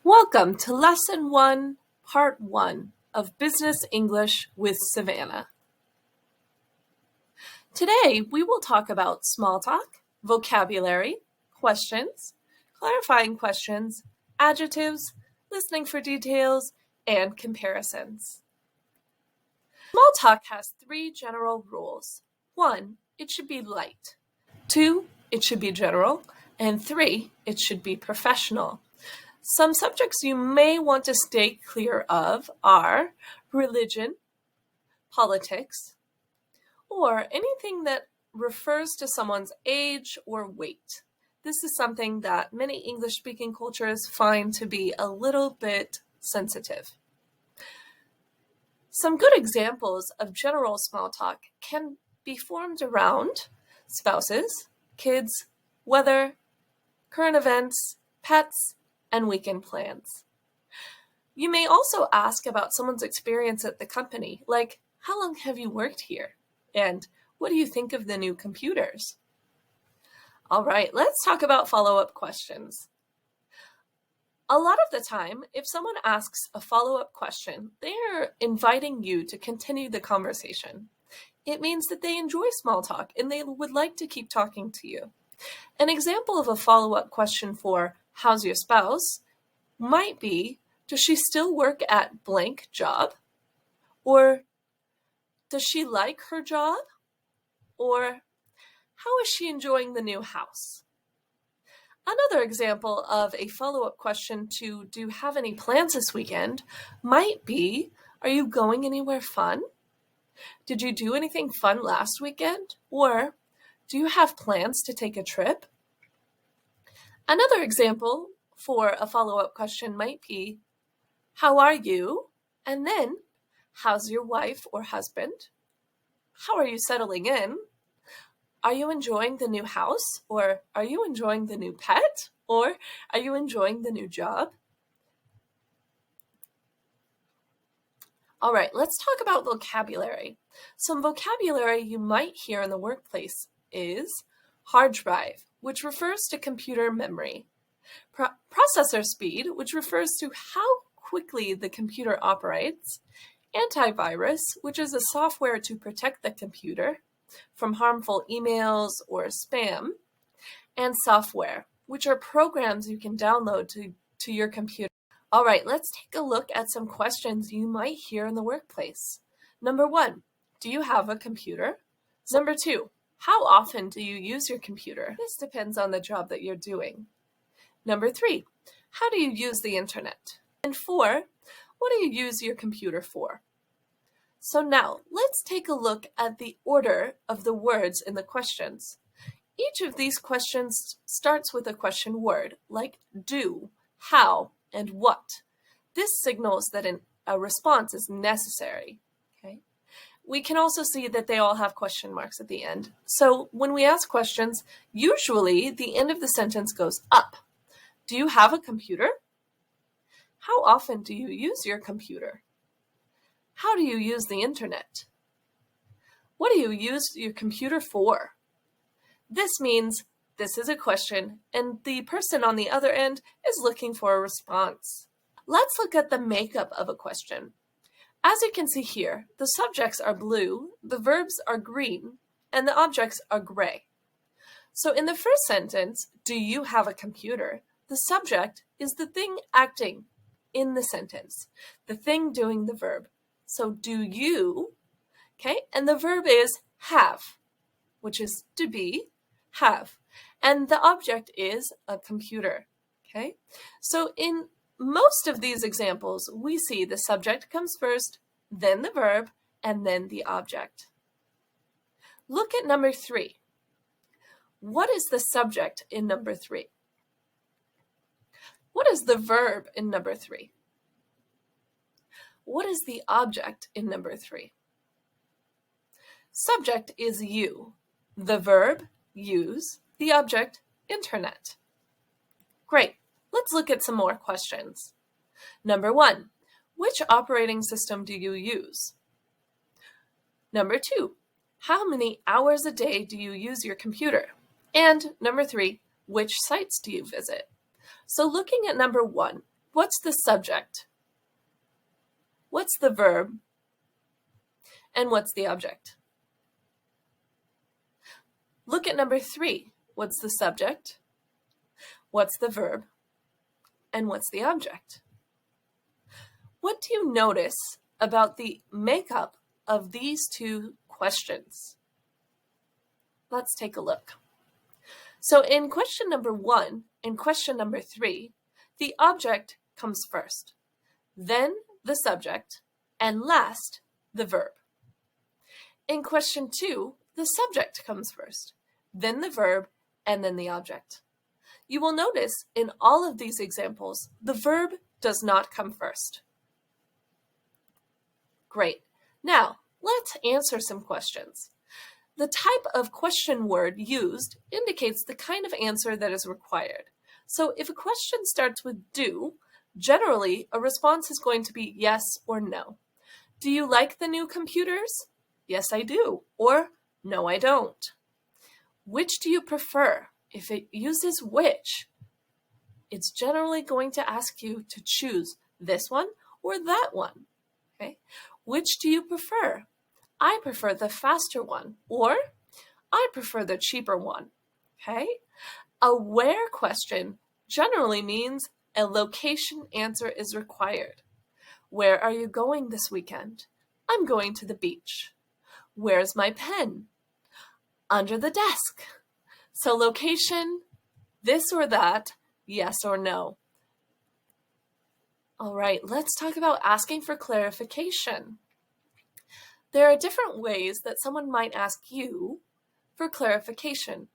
Welcome to Lesson 1, Part 1 of Business English with Savannah. Today, we will talk about small talk, vocabulary, questions, clarifying questions, adjectives, listening for details, and comparisons. Small talk has 3 general rules. 1, it should be light. 2, it should be general. And 3, it should be professional. Some subjects you may want to stay clear of are religion, politics, or anything that refers to someone's age or weight. This is something that many English-speaking cultures find to be a little bit sensitive. Some good examples of general small talk can be formed around spouses, kids, weather, current events, pets, and weekend plans. You may also ask about someone's experience at the company, like, how long have you worked here? And what do you think of the new computers? All right, let's talk about follow-up questions. A lot of the time, if someone asks a follow-up question, they are inviting you to continue the conversation. It means that they enjoy small talk and they would like to keep talking to you. An example of a follow-up question for how's your spouse might be, does she still work at blank job? Or does she like her job? Or how is she enjoying the new house? Another example of a follow-up question to do you have any plans this weekend might be, are you going anywhere fun? Did you do anything fun last weekend? Or do you have plans to take a trip? Another example for a follow-up question might be, how are you? And then, how's your wife or husband? How are you settling in? Are you enjoying the new house? Or are you enjoying the new pet? Or are you enjoying the new job? All right, let's talk about vocabulary. Some vocabulary you might hear in the workplace is hard drive, which refers to computer memory. Processor speed, which refers to how quickly the computer operates. Antivirus, which is a software to protect the computer from harmful emails or spam. And software, which are programs you can download to your computer. All right, let's take a look at some questions you might hear in the workplace. Number 1, do you have a computer? Number 2, how often do you use your computer? This depends on the job that you're doing. Number 3, how do you use the internet? And 4, what do you use your computer for? So now, let's take a look at the order of the words in the questions. Each of these questions starts with a question word, like do, how, and what. This signals that a response is necessary. Okay? We can also see that they all have question marks at the end. So when we ask questions, usually the end of the sentence goes up. Do you have a computer? How often do you use your computer? How do you use the internet? What do you use your computer for? This means this is a question, and the person on the other end is looking for a response. Let's look at the makeup of a question. As you can see here, the subjects are blue, the verbs are green, and the objects are gray. So in the first sentence, do you have a computer? The subject is the thing acting in the sentence, the thing doing the verb. So do you, okay? And the verb is have, which is to be, have. And the object is a computer, okay? So in most of these examples, we see the subject comes first, then the verb, and then the object. Look at number 3. What is the subject in number 3? What is the verb in number 3? What is the object in number 3? Subject is you. The verb, use. The object, internet. Great. Let's look at some more questions. Number 1, which operating system do you use? Number 2, how many hours a day do you use your computer? And number 3, which sites do you visit? So looking at number 1, What's the subject? What's the verb? And what's the object? Look at number 3. What's the subject? What's the verb? And what's the object? What do you notice about the makeup of these two questions? Let's take a look. So in question number 1 and question number 3, the object comes first, then the subject, and last, the verb. In question 2, the subject comes first, then the verb, and then the object. You will notice in all of these examples, the verb does not come first. Great. Now, let's answer some questions. The type of question word used indicates the kind of answer that is required. So if a question starts with do, generally a response is going to be yes or no. Do you like the new computers? Yes, I do. Or no, I don't. Which do you prefer? If it uses which, it's generally going to ask you to choose this one or that one. Okay? Which do you prefer? I prefer the faster one, or I prefer the cheaper one. Okay? A where question generally means a location answer is required. Where are you going this weekend? I'm going to the beach. Where's my pen? Under the desk. So location, this or that, yes or no. All right, let's talk about asking for clarification. There are different ways that someone might ask you for clarification,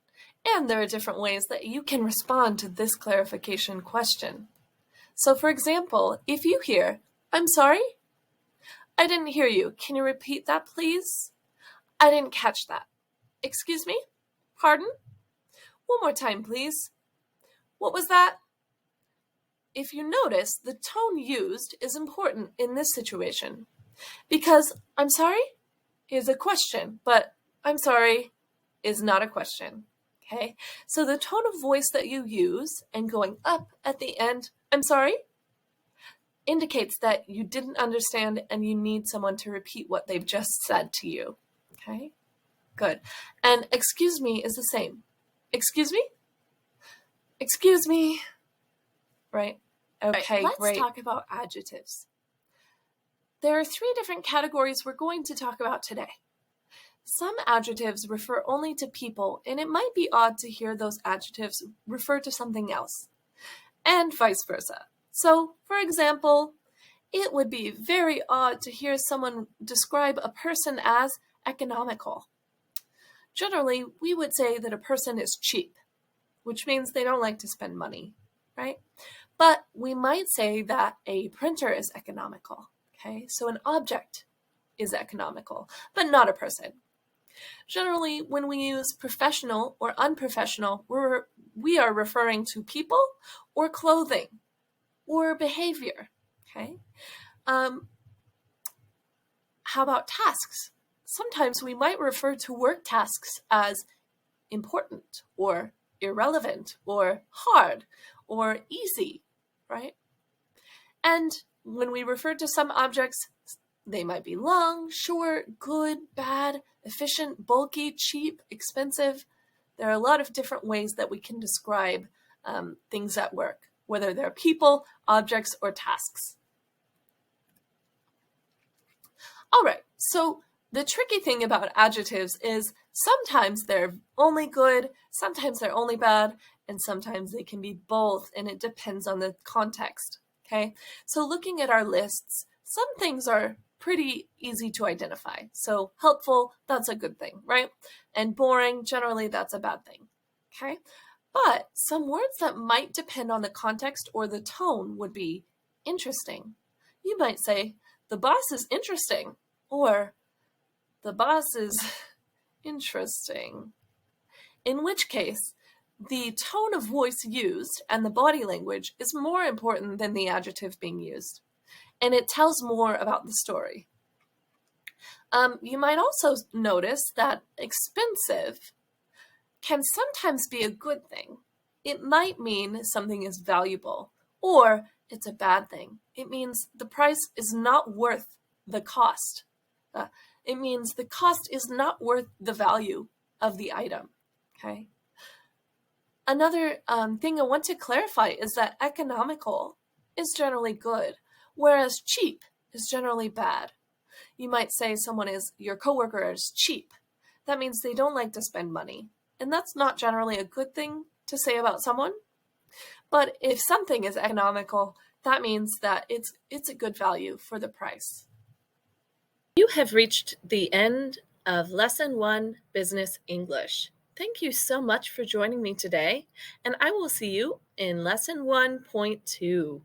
and there are different ways that you can respond to this clarification question. So for example, if you hear, I'm sorry, I didn't hear you. Can you repeat that, please? I didn't catch that. Excuse me? Pardon? One more time, please. What was that? If you notice, the tone used is important in this situation because I'm sorry is a question, but I'm sorry is not a question. Okay? So the tone of voice that you use and going up at the end, I'm sorry, indicates that you didn't understand and you need someone to repeat what they've just said to you. Okay? Good. And excuse me is the same. Excuse me? Excuse me. Right? Okay, Let's great. Let's talk about adjectives. There are 3 different categories we're going to talk about today. Some adjectives refer only to people, and it might be odd to hear those adjectives refer to something else, and vice versa. So, for example, it would be very odd to hear someone describe a person as economical. Generally, we would say that a person is cheap, which means they don't like to spend money, right? But we might say that a printer is economical, okay? So an object is economical, but not a person. Generally, when we use professional or unprofessional, we are referring to people or clothing or behavior, okay? How about tasks? Sometimes we might refer to work tasks as important or irrelevant or hard or easy, right? And when we refer to some objects, they might be long, short, good, bad, efficient, bulky, cheap, expensive. There are a lot of different ways that we can describe things at work, whether they're people, objects, or tasks. All right, so the tricky thing about adjectives is sometimes they're only good, sometimes they're only bad, and sometimes they can be both, and it depends on the context, okay? So looking at our lists, some things are pretty easy to identify. So helpful, that's a good thing, right? And boring, generally that's a bad thing, okay? But some words that might depend on the context or the tone would be interesting. You might say, the boss is interesting, or the boss is interesting. In which case, the tone of voice used and the body language is more important than the adjective being used, and it tells more about the story. You might also notice that expensive can sometimes be a good thing. It might mean something is valuable, Or it's a bad thing. It means the price is not worth the cost. It means the cost is not worth the value of the item. Okay. Another thing I want to clarify is that economical is generally good, whereas cheap is generally bad. You might say your coworker is cheap. That means they don't like to spend money. And that's not generally a good thing to say about someone. But if something is economical, that means that it's a good value for the price. You have reached the end of Lesson 1, Business English. Thank you so much for joining me today, and I will see you in Lesson 1.2.